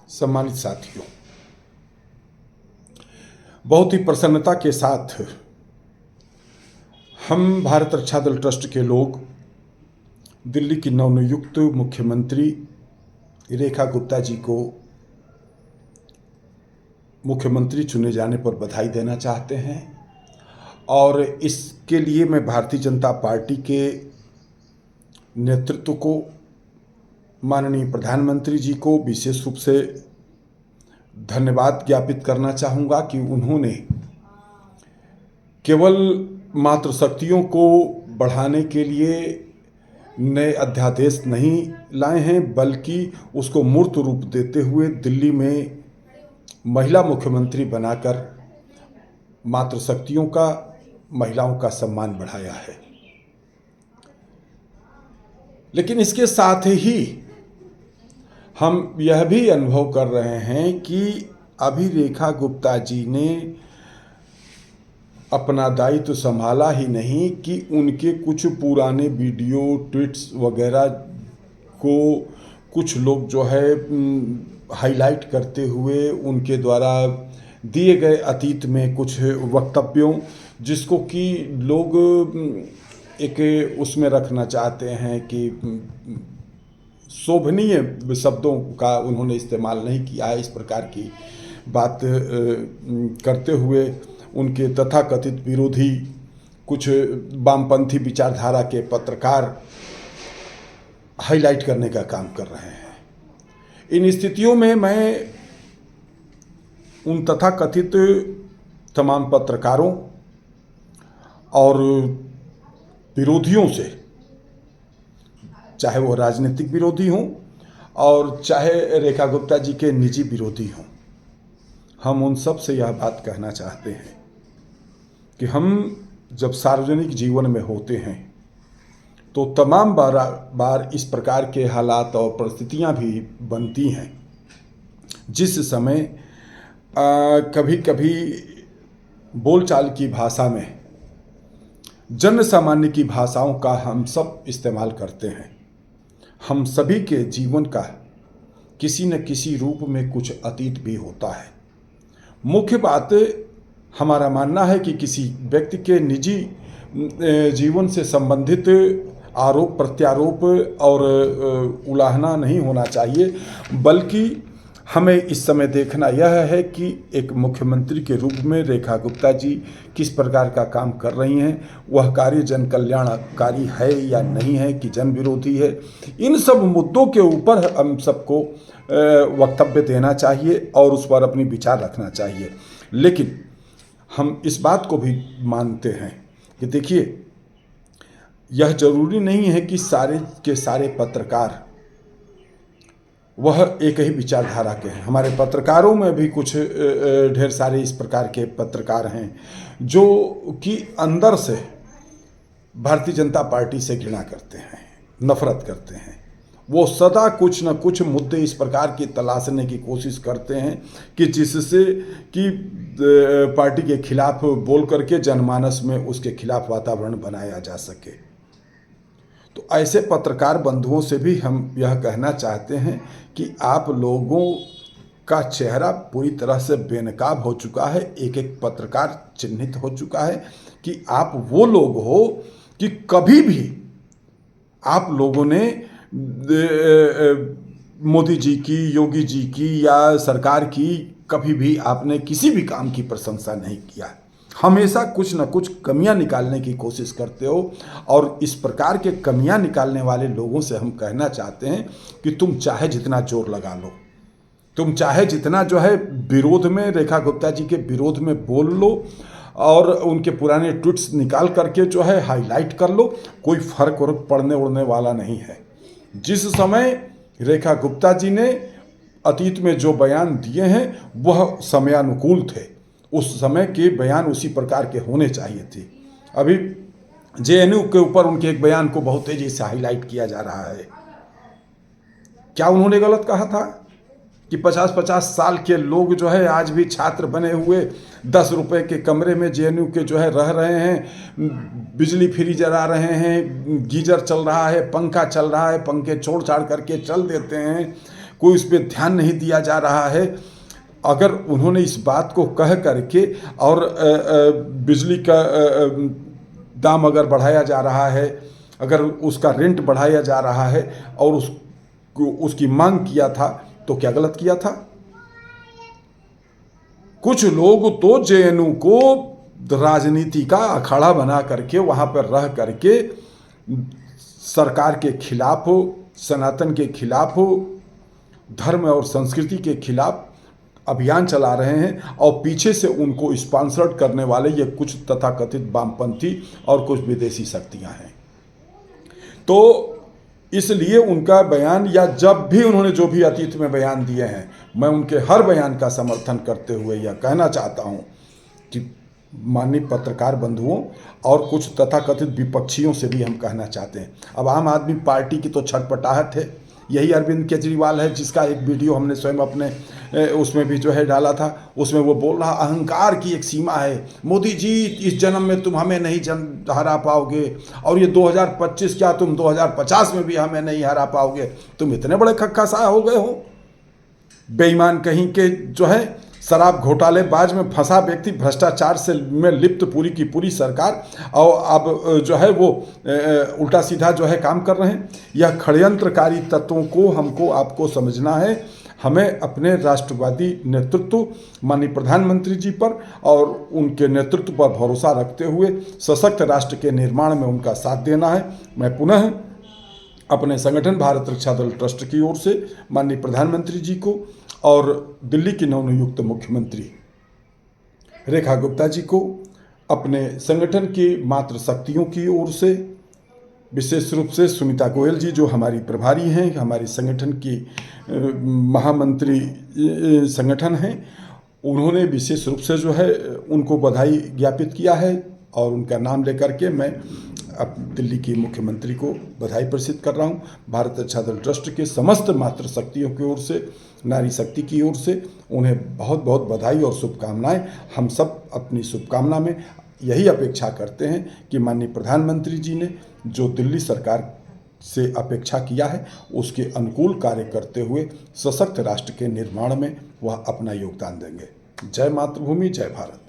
सम्मानित साथियों, बहुत ही प्रसन्नता के साथ हम भारत रक्षा दल ट्रस्ट के लोग दिल्ली की नवनियुक्त मुख्यमंत्री रेखा गुप्ता जी को मुख्यमंत्री चुने जाने पर बधाई देना चाहते हैं। और इसके लिए मैं भारतीय जनता पार्टी के नेतृत्व को, माननीय प्रधानमंत्री जी को विशेष रूप से धन्यवाद ज्ञापित करना चाहूँगा कि उन्होंने केवल मातृशक्तियों को बढ़ाने के लिए नए अध्यादेश नहीं लाए हैं, बल्कि उसको मूर्त रूप देते हुए दिल्ली में महिला मुख्यमंत्री बनाकर मातृशक्तियों का, महिलाओं का सम्मान बढ़ाया है। लेकिन इसके साथ ही हम यह भी अनुभव कर रहे हैं कि अभी रेखा गुप्ता जी ने अपना दायित्व संभाला ही नहीं कि उनके कुछ पुराने वीडियो ट्वीट्स वगैरह को कुछ लोग जो है हाईलाइट करते हुए उनके द्वारा दिए गए अतीत में कुछ वक्तव्यों, जिसको कि लोग एक उसमें रखना चाहते हैं कि शोभनीय शब्दों का उन्होंने इस्तेमाल नहीं किया है, इस प्रकार की बात करते हुए उनके तथाकथित विरोधी कुछ वामपंथी विचारधारा के पत्रकार हाईलाइट करने का काम कर रहे हैं। इन स्थितियों में मैं उन तथाकथित तमाम पत्रकारों और विरोधियों से, चाहे वो राजनीतिक विरोधी हों और चाहे रेखा गुप्ता जी के निजी विरोधी हों, हम उन सब से यह बात कहना चाहते हैं कि हम जब सार्वजनिक जीवन में होते हैं तो तमाम बार इस प्रकार के हालात और परिस्थितियां भी बनती हैं जिस समय कभी कभी बोलचाल की भाषा में जन सामान्य की भाषाओं का हम सब इस्तेमाल करते हैं। हम सभी के जीवन का किसी न किसी रूप में कुछ अतीत भी होता है। मुख्य बात हमारा मानना है कि किसी व्यक्ति के निजी जीवन से संबंधित आरोप प्रत्यारोप और उलाहना नहीं होना चाहिए, बल्कि हमें इस समय देखना यह है कि एक मुख्यमंत्री के रूप में रेखा गुप्ता जी किस प्रकार का काम कर रही हैं, वह कार्य जन कल्याणकारी है या नहीं है कि जन विरोधी है। इन सब मुद्दों के ऊपर हम सबको वक्तव्य देना चाहिए और उस पर अपनी विचार रखना चाहिए। लेकिन हम इस बात को भी मानते हैं कि देखिए, यह जरूरी नहीं है कि सारे के सारे पत्रकार वह एक ही विचारधारा के हैं। हमारे पत्रकारों में भी कुछ ढेर सारे इस प्रकार के पत्रकार हैं जो कि अंदर से भारतीय जनता पार्टी से घृणा करते हैं, नफरत करते हैं। वो सदा कुछ न कुछ मुद्दे इस प्रकार की तलाशने की कोशिश करते हैं कि जिससे कि पार्टी के खिलाफ बोल करके जनमानस में उसके खिलाफ वातावरण बनाया जा सके। तो ऐसे पत्रकार बंधुओं से भी हम यह कहना चाहते हैं कि आप लोगों का चेहरा पूरी तरह से बेनकाब हो चुका है, एक एक पत्रकार चिन्हित हो चुका है कि आप वो लोग हो कि कभी भी आप लोगों ने मोदी जी की, योगी जी की या सरकार की कभी भी आपने किसी भी काम की प्रशंसा नहीं किया। हमेशा कुछ न कुछ कमियां निकालने की कोशिश करते हो और इस प्रकार के कमियां निकालने वाले लोगों से हम कहना चाहते हैं कि तुम चाहे जितना जोर लगा लो, तुम चाहे जितना जो है विरोध में, रेखा गुप्ता जी के विरोध में बोल लो और उनके पुराने ट्वीट्स निकाल करके जो है हाईलाइट कर लो, कोई फर्क पड़ने उड़ने वाला नहीं है। जिस समय रेखा गुप्ता जी ने अतीत में जो बयान दिए हैं वह समयानुकूल थे, उस समय के बयान उसी प्रकार के होने चाहिए थे। अभी जेएनयू के ऊपर उनके एक बयान को बहुत तेजी से हाईलाइट किया जा रहा है। क्या उन्होंने गलत कहा था कि 50-50 साल के लोग जो है आज भी छात्र बने हुए 10 रुपए के कमरे में जेएनयू के जो है रह रहे हैं, बिजली फ्री जला रहे हैं, गीजर चल रहा है, पंखा चल रहा है, पंखे छोड़ छाड़ करके चल देते हैं, कोई उस पर ध्यान नहीं दिया जा रहा है। अगर उन्होंने इस बात को कह करके और बिजली का दाम अगर बढ़ाया जा रहा है, अगर उसका रेंट बढ़ाया जा रहा है और उसकी मांग किया था, तो क्या गलत किया था? कुछ लोग तो जेएनयू को राजनीति का अखाड़ा बना करके वहाँ पर रह करके सरकार के खिलाफ हो, सनातन के खिलाफ हो, धर्म और संस्कृति के खिलाफ अभियान चला रहे हैं और पीछे से उनको स्पॉन्सर्ड करने वाले ये कुछ तथाकथित वामपंथी और कुछ विदेशी शक्तियां हैं। तो इसलिए उनका बयान, या जब भी उन्होंने जो भी अतीत में बयान दिए हैं, मैं उनके हर बयान का समर्थन करते हुए यह कहना चाहता हूं कि माननीय पत्रकार बंधुओं और कुछ तथाकथित विपक्षियों से भी हम कहना चाहते हैं, अब आम आदमी पार्टी की तो छटपटाहट है। यही अरविंद केजरीवाल है, जिसका एक वीडियो हमने स्वयं अपने उसमें भी जो है डाला था। उसमें वो बोल रहा, अहंकार की एक सीमा है, मोदी जी इस जन्म में तुम हमें नहीं हरा पाओगे, और ये 2025 क्या तुम 2050 में भी हमें नहीं हरा पाओगे। तुम इतने बड़े खक्कासाय हो गए हो। बेईमान कहीं के जो है शराब घोटालेबाज में फंसा व्यक्ति, भ्रष्टाचार से में लिप्त पूरी की पूरी सरकार, और अब जो है वो उल्टा सीधा जो है काम कर रहे हैं। यह षड्यंत्रकारी तत्वों को हमको आपको समझना है। हमें अपने राष्ट्रवादी नेतृत्व माननीय प्रधानमंत्री जी पर और उनके नेतृत्व पर भरोसा रखते हुए सशक्त राष्ट्र के निर्माण में उनका साथ देना है। मैं पुनः अपने संगठन भारत रक्षा दल ट्रस्ट की ओर से माननीय प्रधानमंत्री जी को और दिल्ली की नवनियुक्त मुख्यमंत्री रेखा गुप्ता जी को, अपने संगठन की मातृ शक्तियों की ओर से, विशेष रूप से सुनीता गोयल जी जो हमारी प्रभारी हैं, हमारी संगठन की महामंत्री संगठन हैं, उन्होंने विशेष रूप से जो है उनको बधाई ज्ञापित किया है और उनका नाम लेकर के मैं अब दिल्ली की मुख्यमंत्री को बधाई प्रसिद्ध कर रहा हूँ। भारत रक्षा दल ट्रस्ट के समस्त मातृ शक्तियों की ओर से, नारी शक्ति की ओर से उन्हें बहुत बहुत बधाई और शुभकामनाएं। हम सब अपनी शुभकामना में यही अपेक्षा करते हैं कि माननीय प्रधानमंत्री जी ने जो दिल्ली सरकार से अपेक्षा किया है उसके अनुकूल कार्य करते हुए सशक्त राष्ट्र के निर्माण में वह अपना योगदान देंगे। जय मातृभूमि, जय भारत।